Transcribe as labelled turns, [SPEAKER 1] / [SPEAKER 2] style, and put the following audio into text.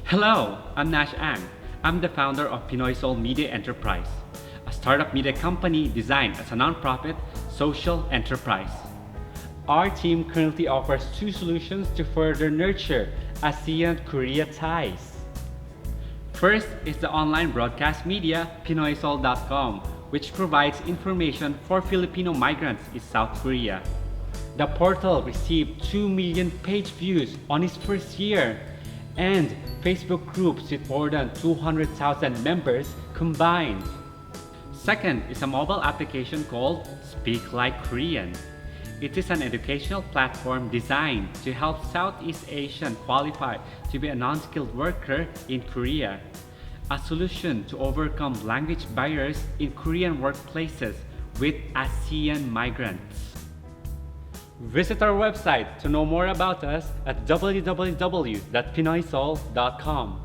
[SPEAKER 1] Hello, I'm Nash Ang. I'm the founder of Pinoy Seoul Media Enterprise, a startup media company designed as a nonprofit social enterprise. Our team currently offers two solutions to further nurture ASEAN-Korea ties. First is the online broadcast media PinoySeoul.com, which provides information for Filipino migrants in South Korea. The portal received 2 million page views on its first year, and Facebook groups with more than 200,000 members combined. Second is a mobile application called Speak Like Korean. It is an educational platform designed to help Southeast Asian qualify to be a non-skilled worker in Korea, a solution to overcome language barriers in Korean workplaces with ASEAN migrants. Visit our website to know more about us at www.pinoyseoul.com.